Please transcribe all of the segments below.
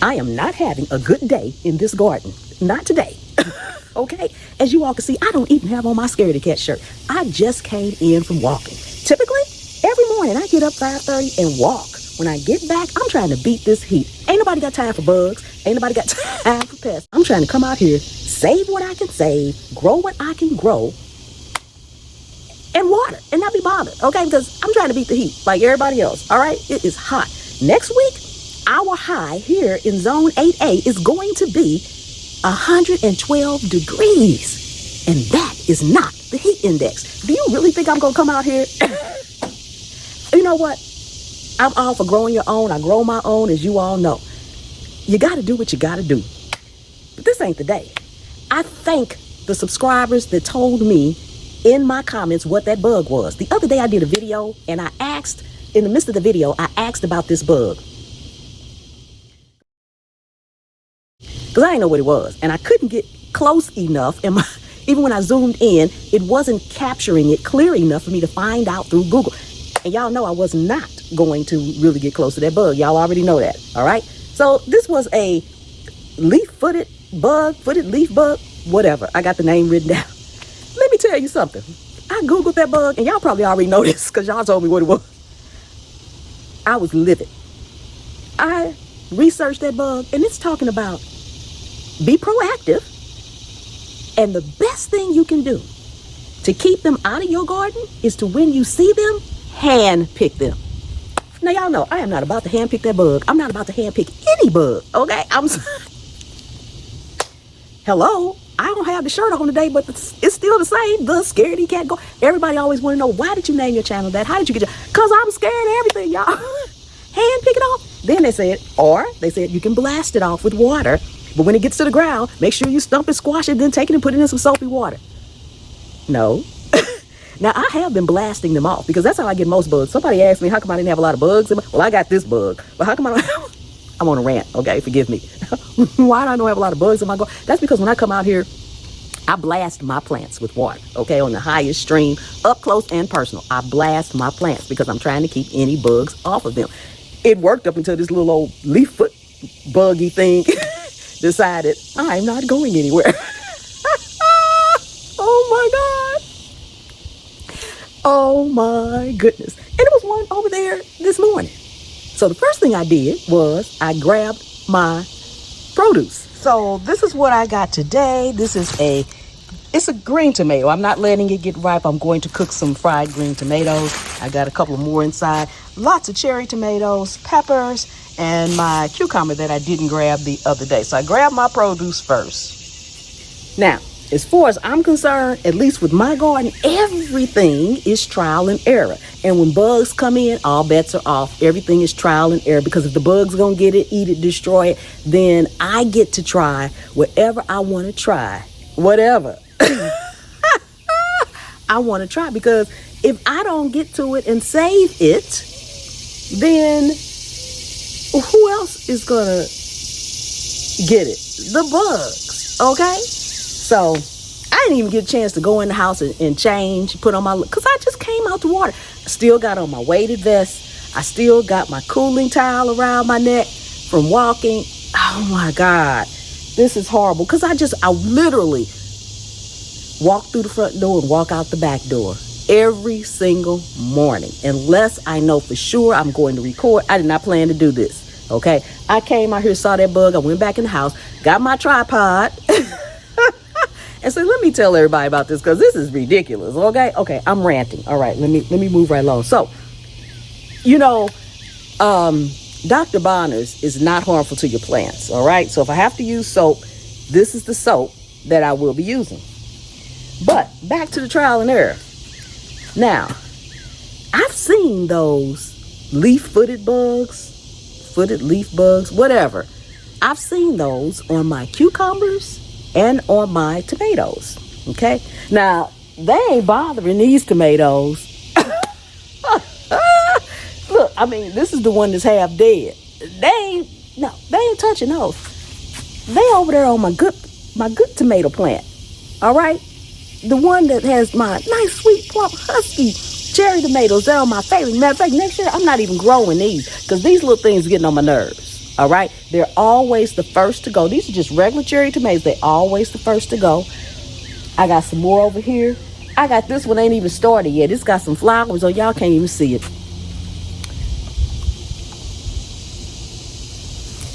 I am not having a good day in this garden. Not today. Okay? As you all can see, I don't even have on my Scaredy Cat shirt. I just came in from walking. Typically, every morning I get up 5:30 and walk. When I get back, I'm trying to beat this heat. Ain't nobody got time for bugs. Ain't nobody got time for pests. I'm trying to come out here, save what I can save, grow what I can grow, and water, and not be bothered, okay? Because I'm trying to beat the heat like everybody else, all right? It is hot. Next week, our high here in zone 8A is going to be 112 degrees. And that is not the heat index. Do you really think I'm going to come out here? You know what? I'm all for growing your own. I grow my own, as you all know. You got to do what you got to do. But this ain't the day. I thank the subscribers that told me in my comments what that bug was. The other day I did a video and I asked, in the midst of the video, I asked about this bug. Because I didn't know what it was. And I couldn't get close enough. And even when I zoomed in, it wasn't capturing it clear enough for me to find out through Google. And y'all know I was not going to really get close to that bug. Y'all already know that. All right. So this was a leaf-footed leaf bug, whatever. I got the name written down. Let me tell you something. I Googled that bug, and y'all probably already know this because y'all told me what it was. I was livid. I researched that bug, and it's talking about be proactive. And the best thing you can do to keep them out of your garden is to, when you see them, hand pick them. Now, y'all know I am not about to hand pick that bug. I'm not about to hand pick any bug, okay? Hello? I don't have the shirt on today, but it's still the same. The Scaredy Cat Gardener. Everybody always want to know, why did you name your channel that? How did you get your... Because I'm scared of everything, y'all. Hand pick it off. Then they said you can blast it off with water. But when it gets to the ground, make sure you stump it, squash it, then take it and put it in some soapy water. No. Now, I have been blasting them off because that's how I get most bugs. Somebody asked me, how come I didn't have a lot of bugs? Well, I got this bug. But how come I don't have... I'm on a rant, okay? Forgive me. Why do I don't have a lot of bugs in my garden? That's because when I come out here, I blast my plants with water, okay? On the highest stream, up close and personal. I blast my plants because I'm trying to keep any bugs off of them. It worked up until this little old leaf foot buggy thing decided I'm not going anywhere. Oh my God. Oh my goodness. And it was one over there this morning. So the first thing I did was I grabbed my produce. So this is what I got today. It's a green tomato. I'm not letting it get ripe. I'm going to cook some fried green tomatoes. I got a couple more inside. Lots of cherry tomatoes, peppers, and my cucumber that I didn't grab the other day. So I grabbed my produce first. Now, as far as I'm concerned, at least with my garden, everything is trial and error. And when bugs come in, all bets are off. Everything is trial and error, because if the bug's gonna get it, eat it, destroy it, then I get to try whatever I want to try. Whatever. I want to try, because if I don't get to it and save it, then who else is gonna get it? The bugs, okay? So I didn't even get a chance to go in the house and change, put on my, because I just came out to water. I still got on my weighted vest. I still got my cooling towel around my neck from walking. Oh my God, this is horrible. Because I literally walk through the front door and walk out the back door every single morning. Unless I know for sure I'm going to record. I did not plan to do this, okay? I came out here, saw that bug. I went back in the house, got my tripod. And so let me tell everybody about this, because this is ridiculous, okay? Okay, I'm ranting. All right, let me move right along. So, you know, Dr. Bonner's is not harmful to your plants, all right? So if I have to use soap, this is the soap that I will be using. But back to the trial and error. Now, I've seen those leaf-footed leaf bugs, whatever. I've seen those on my cucumbers and on my tomatoes, okay? Now, they ain't bothering these tomatoes. Look, I mean, this is the one that's half dead. They ain't touching those. They over there on my good tomato plant, all right? The one that has my nice, sweet, plump, husky cherry tomatoes. They're my favorite. Matter of fact, next year, I'm not even growing these, because these little things are getting on my nerves. All right, they're always the first to go. These are just regular cherry tomatoes. They're always the first to go. I got some more over here. I got this one, ain't even started yet. It's got some flowers on. Y'all can't even see it.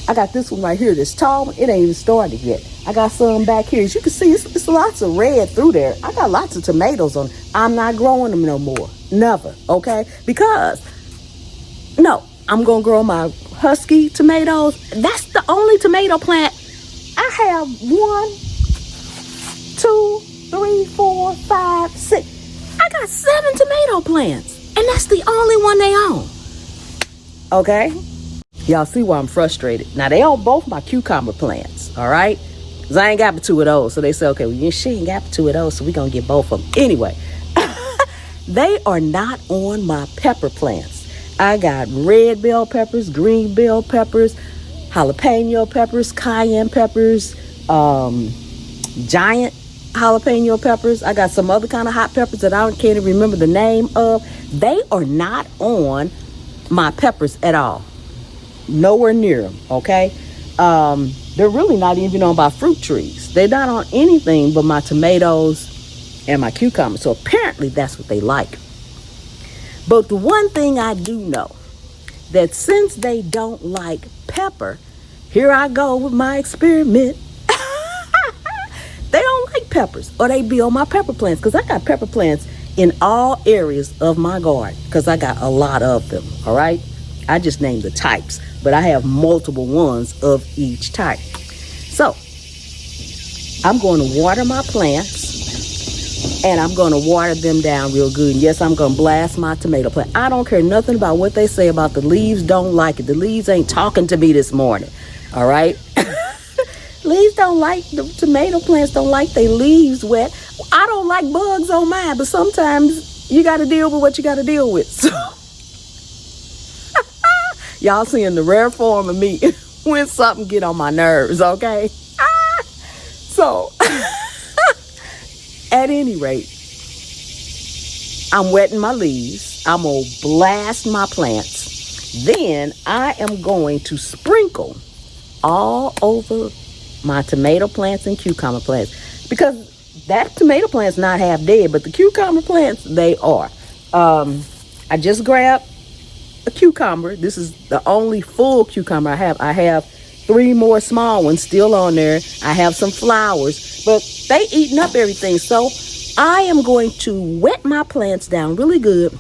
I got this one right here, this tall one. It ain't even started yet. I got some back here. As you can see, it's lots of red through there. I got lots of tomatoes on. I'm not growing them no more. Never, okay? Because, no, I'm going to grow my husky tomatoes. That's the only tomato plant. I have 1, 2, 3, 4, 5, 6. I got 7 tomato plants. And that's the only one they own. Okay? Y'all see why I'm frustrated. Now, they own both my cucumber plants, all right? Because I ain't got but 2 of those. So they say, okay, well, she ain't got but 2 of those, so we're going to get both of them. Anyway, they are not on my pepper plants. I got red bell peppers, green bell peppers, jalapeno peppers, cayenne peppers, giant jalapeno peppers. I got some other kind of hot peppers that I can't even remember the name of. They are not on my peppers at all. Nowhere near them, okay? They're really not even on my fruit trees. They're not on anything but my tomatoes and my cucumbers. So apparently that's what they like. But the one thing I do know, that since they don't like pepper, here I go with my experiment. They don't like peppers, or they be on my pepper plants, because I got pepper plants in all areas of my garden, because I got a lot of them, all right? I just named the types, but I have multiple ones of each type. So I'm going to water my plants, and I'm going to water them down real good. And yes, I'm going to blast my tomato plant. I don't care nothing about what they say about the leaves. Don't like it. The leaves ain't talking to me this morning. All right. Leaves don't like, the tomato plants don't like their leaves wet. I don't like bugs on mine, but sometimes you got to deal with what you got to deal with. So y'all seeing the rare form of me when something get on my nerves, okay? So, at any rate, I'm wetting my leaves. I'm going to blast my plants. Then I am going to sprinkle all over my tomato plants and cucumber plants. Because that tomato plant's not half dead, but the cucumber plants, they are. I just grabbed a cucumber. This is the only full cucumber I have. I have 3 more small ones still on there. I have some flowers, but they eating up everything. So I am going to wet my plants down really good.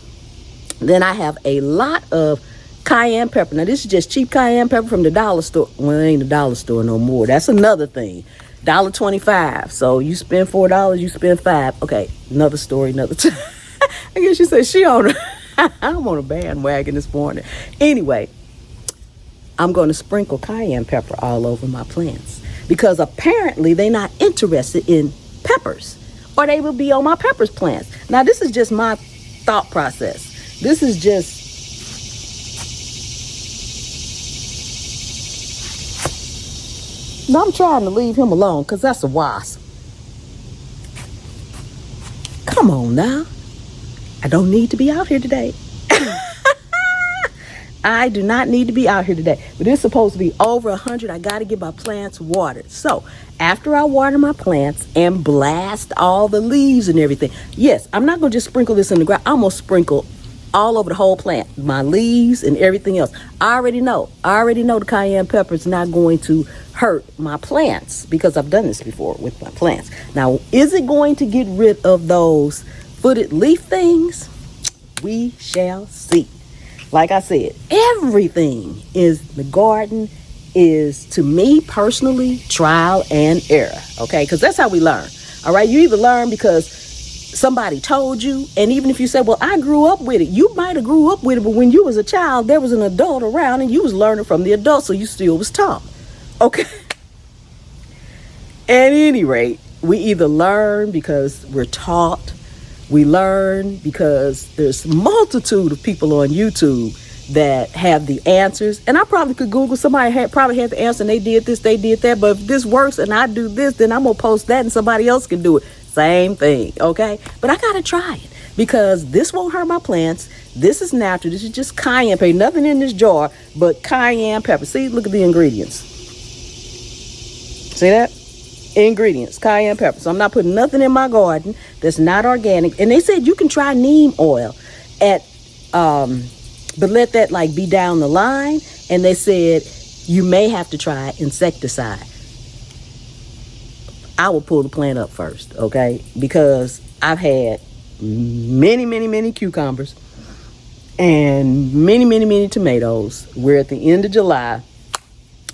Then I have a lot of cayenne pepper. Now this is just cheap cayenne pepper from the dollar store. Well, it ain't the dollar store no more. That's another thing. $1.25. So you spend $4, you spend $5. Okay, another story, another time. I guess you said she on I'm on a bandwagon this morning. Anyway, I'm going to sprinkle cayenne pepper all over my plants, because apparently they're not interested in peppers, or they will be on my peppers plants. Now, this is just my thought process. This is just, I'm trying to leave him alone because that's a wasp. Come on now. I don't need to be out here today. I do not need to be out here today. But it's supposed to be over 100. I got to get my plants watered. So after I water my plants and blast all the leaves and everything, yes, I'm not going to just sprinkle this in the ground. I'm going to sprinkle all over the whole plant, my leaves and everything else. I already know the cayenne pepper is not going to hurt my plants, because I've done this before with my plants. Now, is it going to get rid of those footed leaf things? We shall see. Like I said, everything is, the garden is, to me personally, trial and error. Okay, because that's how we learn. All right, you either learn because somebody told you, and even if you say, well, I grew up with it, you might have grew up with it, but when you was a child, there was an adult around and you was learning from the adult, so you still was taught. Okay. At any rate, we either learn because we're taught, we learn because there's a multitude of people on YouTube that have the answers, and I probably could Google, somebody probably had the answer and they did this, they did that, but if this works and I do this, then I'm gonna post that and somebody else can do it. Same thing, okay? But I gotta try it. because this won't hurt my plants. This is natural. This is just cayenne pepper. Nothing in this jar but cayenne pepper. See, look at the ingredients. See that? Ingredients, cayenne pepper. So I'm not putting nothing in my garden that's not organic. And they said you can try neem oil but let that like be down the line. And they said you may have to try insecticide. I will pull the plant up first, okay? Because I've had many cucumbers and many tomatoes. We're at the end of July,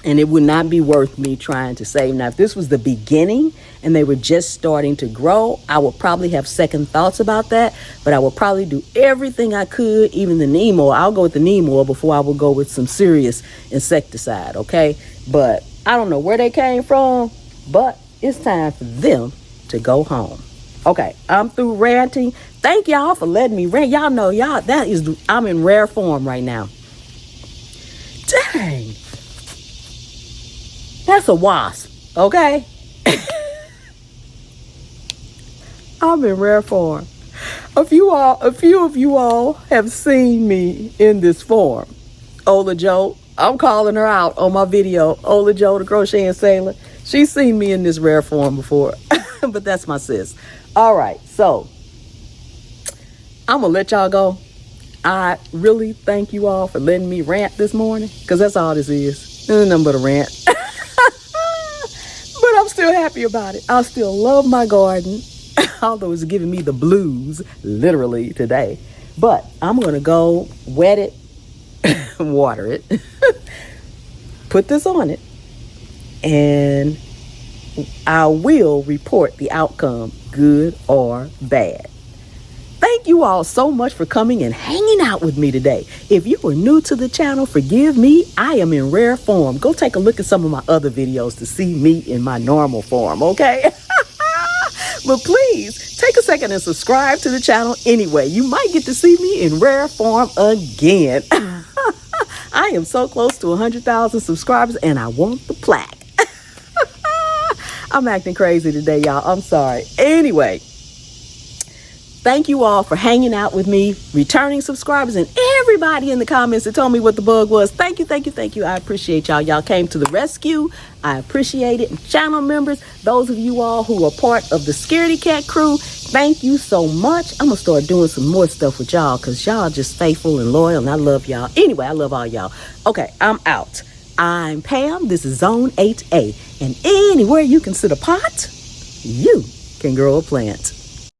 and it would not be worth me trying to save. Now, if this was the beginning and they were just starting to grow, I would probably have second thoughts about that, but I would probably do everything I could, even the neem oil. I'll go with the neem oil before I will go with some serious insecticide, okay? But I don't know where they came from, but it's time for them to go home. Okay, I'm through ranting. Thank y'all for letting me rant. Y'all know, I'm in rare form right now. Dang. That's a wasp, okay? I'm in rare form. A few of you all have seen me in this form. Ola Joe, I'm calling her out on my video. Ola Joe, the crocheting sailor. She's seen me in this rare form before, but that's my sis. All right, so I'm gonna let y'all go. I really thank you all for letting me rant this morning, because that's all this is. There's nothing but a rant. But I'm still happy about it. I still love my garden, although it's giving me the blues, literally, today. But I'm going to go wet it, water it, put this on it, and I will report the outcome, good or bad. Thank you all so much for coming and hanging out with me today. If you are new to the channel, forgive me. I am in rare form. Go take a look at some of my other videos to see me in my normal form, okay? But please, take a second and subscribe to the channel anyway. You might get to see me in rare form again. I am so close to 100,000 subscribers, and I want the plaque. I'm acting crazy today, y'all. I'm sorry. Anyway. Thank you all for hanging out with me, returning subscribers, and everybody in the comments that told me what the bug was. Thank you. I appreciate y'all. Y'all came to the rescue. I appreciate it. And channel members, those of you all who are part of the Scaredy Cat crew, thank you so much. I'm going to start doing some more stuff with y'all because y'all just faithful and loyal, and I love y'all. Anyway, I love all y'all. Okay, I'm out. I'm Pam. This is Zone 8A. And anywhere you can sit a pot, you can grow a plant.